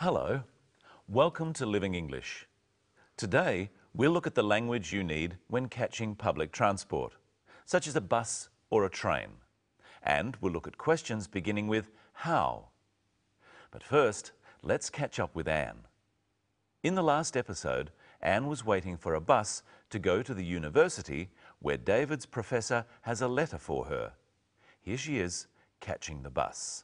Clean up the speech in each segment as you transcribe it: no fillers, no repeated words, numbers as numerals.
Hello, welcome to Living English. Today, we'll look at the language you need when catching public transport, such as a bus or a train. And we'll look at questions beginning with how. But first, let's catch up with Anne. In the last episode, Anne was waiting for a bus to go to the university where David's professor has a letter for her. Here she is, catching the bus.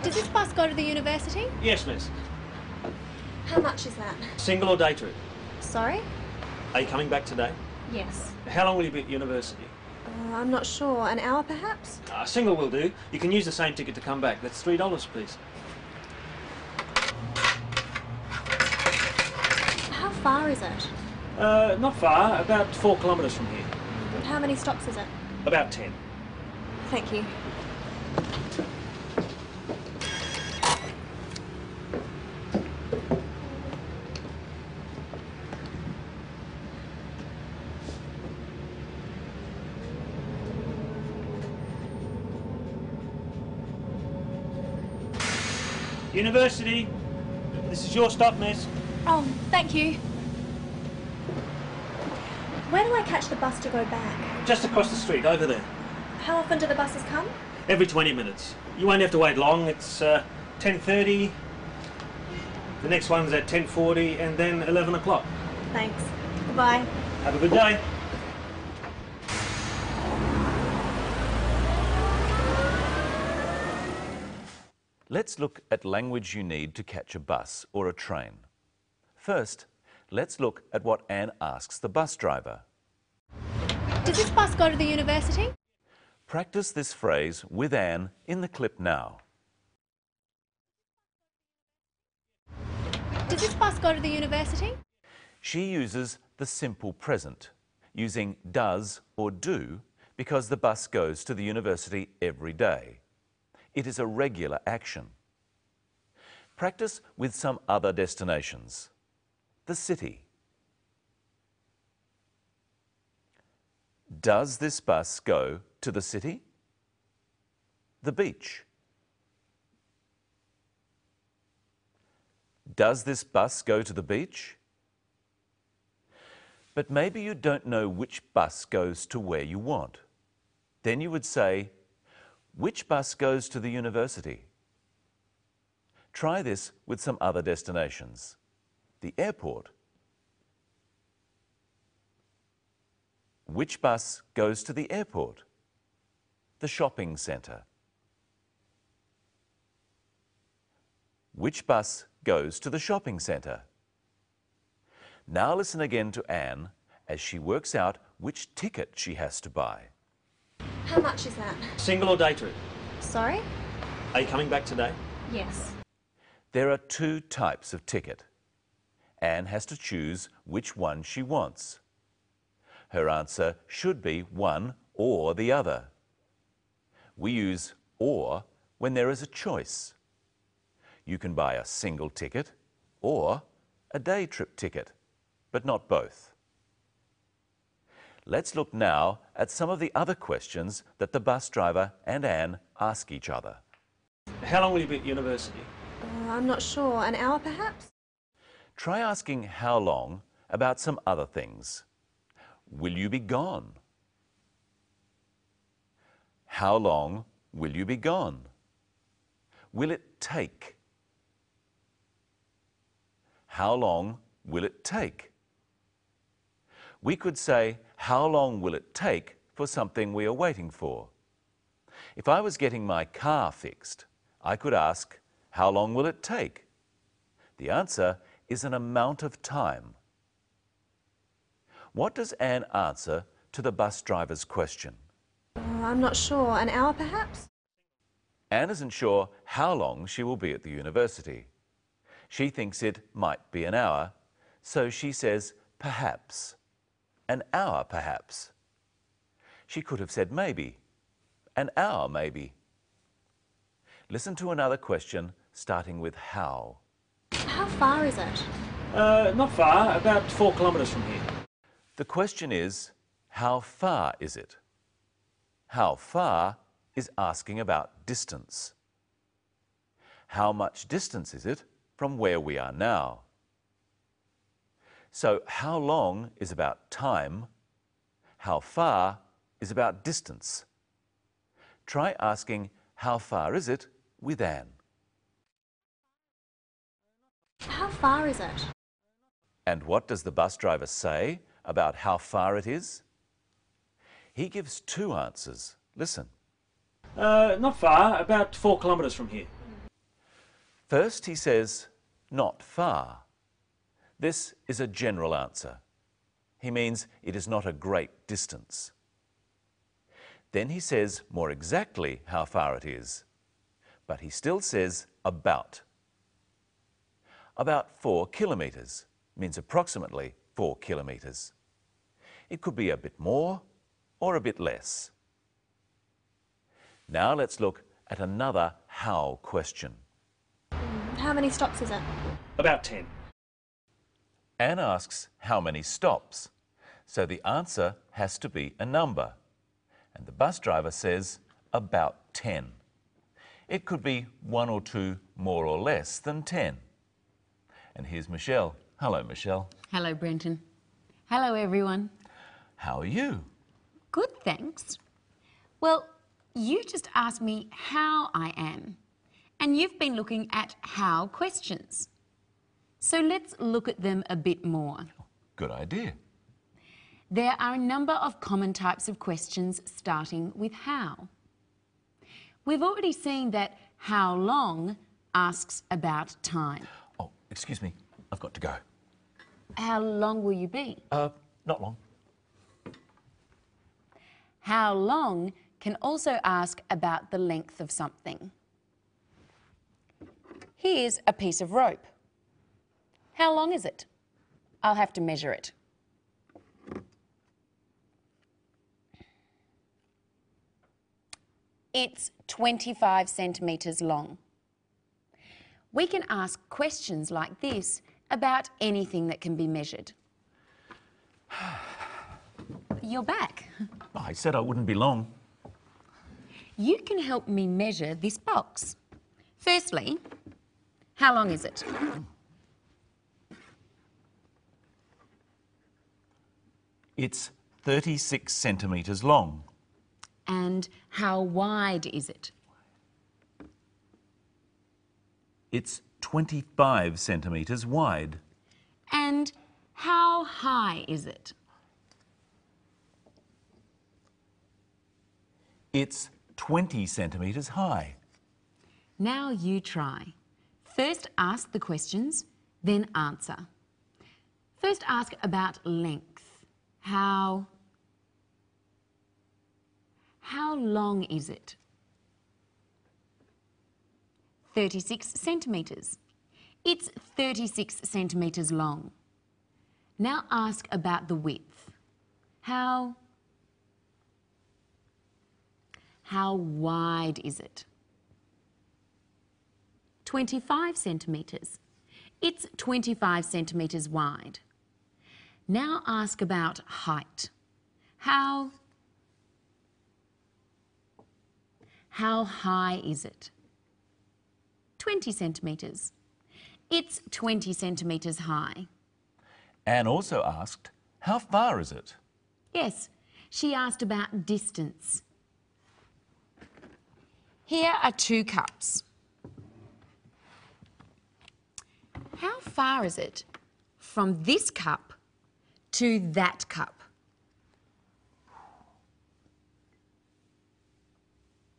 Does this bus go to the university? Yes, miss. How much is that? Single or day trip? Sorry? Are you coming back today? Yes. How long will you be at university? I'm not sure. An hour perhaps? Single will do. You can use the same ticket to come back. That's $3, please. How far is it? Not far. About 4 kilometres from here. How many stops is it? About 10. Thank you. University. This is your stop, miss. Oh, thank you. Where do I catch the bus to go back? Just across the street, over there. How often do the buses come? Every 20 minutes. You won't have to wait long. It's 10:30. The next one's at 10:40 and then 11 o'clock. Thanks. Goodbye. Have a good day. Let's look at language you need to catch a bus or a train. First, let's look at what Anne asks the bus driver. Does this bus go to the university? Practice this phrase with Anne in the clip now. Does this bus go to the university? She uses the simple present, using does or do because the bus goes to the university every day. It is a regular action. Practice with some other destinations. The city. Does this bus go to the city? The beach. Does this bus go to the beach? But maybe you don't know which bus goes to where you want. Then you would say, which bus goes to the university? Try this with some other destinations. The airport. Which bus goes to the airport? The shopping centre. Which bus goes to the shopping centre? Now listen again to Anne as she works out which ticket she has to buy. How much is that? Single or day trip? Sorry? Are you coming back today? Yes. There are two types of ticket. Anne has to choose which one she wants. Her answer should be one or the other. We use or when there is a choice. You can buy a single ticket or a day trip ticket, but not both. Let's look now at some of the other questions that the bus driver and Anne ask each other. How long will you be at university? I'm not sure. An hour perhaps? Try asking how long about some other things. Will you be gone? How long will you be gone? Will it take? How long will it take? We could say, how long will it take for something we are waiting for? If I was getting my car fixed, I could ask, how long will it take? The answer is an amount of time. What does Anne answer to the bus driver's question? I'm not sure. An hour perhaps? Anne isn't sure how long she will be at the university. She thinks it might be an hour, so she says perhaps. An hour, perhaps. She could have said maybe. An hour, maybe. Listen to another question starting with how. far is it? Not far, about 4 kilometres from here. The question is, how far is it? How far is asking about distance. How much distance is it from where we are now? So how long is about time. How far is about distance. Try asking how far is it with Anne. How far is it? And what does the bus driver say about how far it is? He gives 2 answers. Listen. Not far, about 4 kilometres from here. First he says, not far. This is a general answer. He means it is not a great distance. Then he says more exactly how far it is, but he still says about. About 4 kilometres means approximately 4 kilometres. It could be a bit more or a bit less. Now let's look at another how question. How many stops is it? About 10. Anne asks how many stops, so the answer has to be a number. And the bus driver says about 10. It could be 1 or 2 more or less than 10. And here's Michelle. Hello, Michelle. Hello, Brenton. Hello, everyone. How are you? Good, thanks. Well, you just asked me how I am, and you've been looking at how questions. So let's look at them a bit more. Good idea. There are a number of common types of questions starting with how. We've already seen that how long asks about time. Oh, excuse me. I've got to go. How long will you be? Not long. How long can also ask about the length of something. Here's a piece of rope. How long is it? I'll have to measure it. It's 25 centimetres long. We can ask questions like this about anything that can be measured. You're back. I said I wouldn't be long. You can help me measure this box. Firstly, how long is it? It's 36 centimetres long. And how wide is it? It's 25 centimetres wide. And how high is it? It's 20 centimetres high. Now you try. First ask the questions, then answer. First ask about length. How long is it? 36 centimetres. It's 36 centimetres long. Now ask about the width. How wide is it? 25 centimetres. It's 25 centimetres wide. Now ask about height. How high is it? 20 centimetres. It's 20 centimetres high. Anne also asked, how far is it? Yes, she asked about distance. Here are 2 cups. How far is it from this cup to that cup?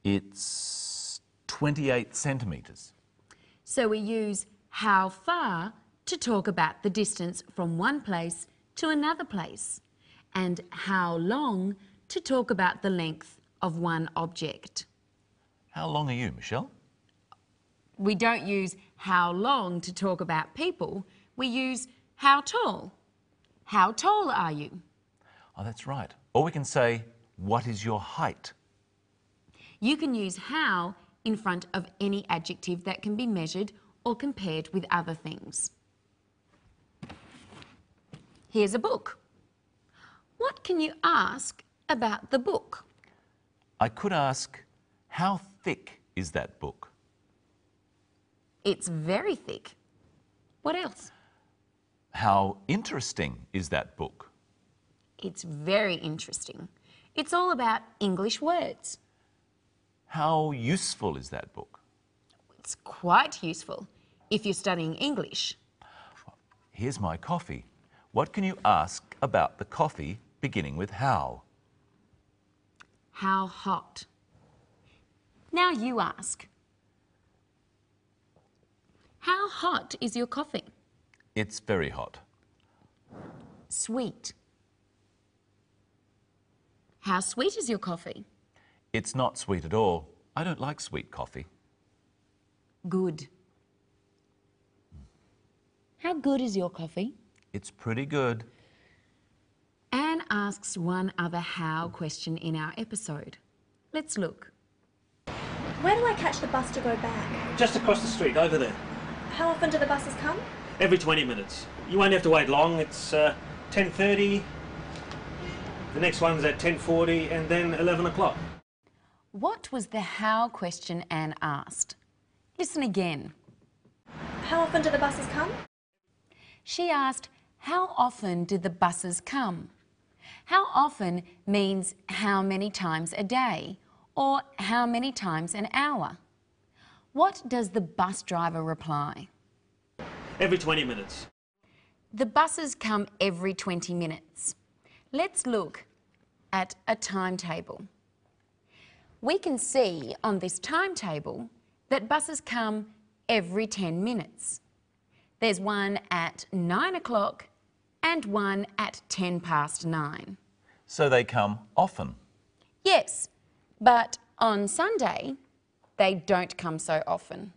It's 28 centimetres. So we use how far to talk about the distance from one place to another place, and how long to talk about the length of one object. How long are you, Michelle? We don't use how long to talk about people, we use how tall. How tall are you? Oh, that's right. Or we can say, what is your height? You can use how in front of any adjective that can be measured or compared with other things. Here's a book. What can you ask about the book? I could ask, how thick is that book? It's very thick. What else? How interesting is that book? It's very interesting. It's all about English words. How useful is that book? It's quite useful if you're studying English. Here's my coffee. What can you ask about the coffee beginning with how? How hot? Now you ask. How hot is your coffee? It's very hot. Sweet. How sweet is your coffee? It's not sweet at all. I don't like sweet coffee. Good. How good is your coffee? It's pretty good. Anne asks one other how question in our episode. Let's look. Where do I catch the bus to go back? Just across the street, over there. How often do the buses come? Every 20 minutes. You won't have to wait long. It's 10:30. The next one's at 10:40 and then 11 o'clock. What was the how question Anne asked? Listen again. How often do the buses come? She asked, how often do the buses come? How often means how many times a day or how many times an hour. What does the bus driver reply? Every 20 minutes. The buses come every 20 minutes. Let's look at a timetable. We can see on this timetable that buses come every 10 minutes. There's one at 9 o'clock and one at 10 past 9. So they come often. Yes, but on Sunday, they don't come so often.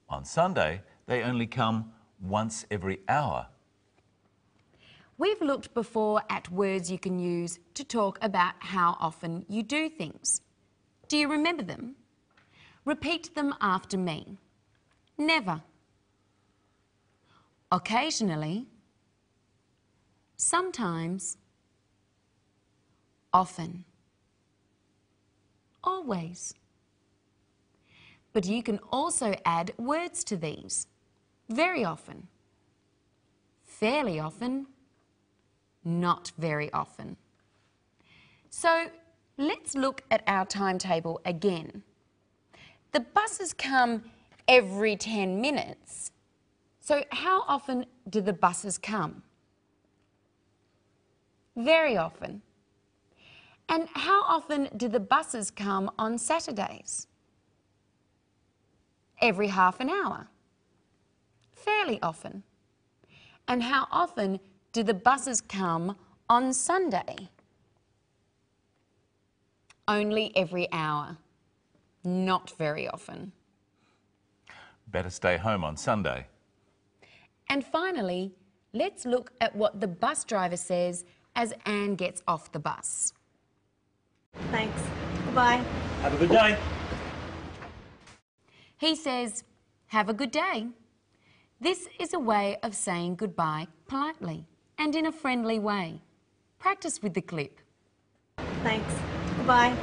On Sunday, they only come once every hour. We've looked before at words you can use to talk about how often you do things. Do you remember them? Repeat them after me. Never. Occasionally. Sometimes. Often. Always. But you can also add words to these. Very often. Fairly often. Not very often. So let's look at our timetable again. The buses come every 10 minutes. So how often do the buses come? Very often. And how often do the buses come on Saturdays? Every half an hour. Fairly often. And how often do the buses come on Sunday? Only every hour. Not very often. Better stay home on Sunday. And finally, let's look at what the bus driver says as Anne gets off the bus. Thanks. Goodbye. Have a good day. He says, have a good day. This is a way of saying goodbye politely and in a friendly way. Practice with the clip. Thanks. Goodbye.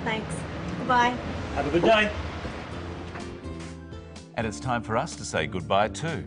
Thanks. Goodbye. Have a good day. And it's time for us to say goodbye too.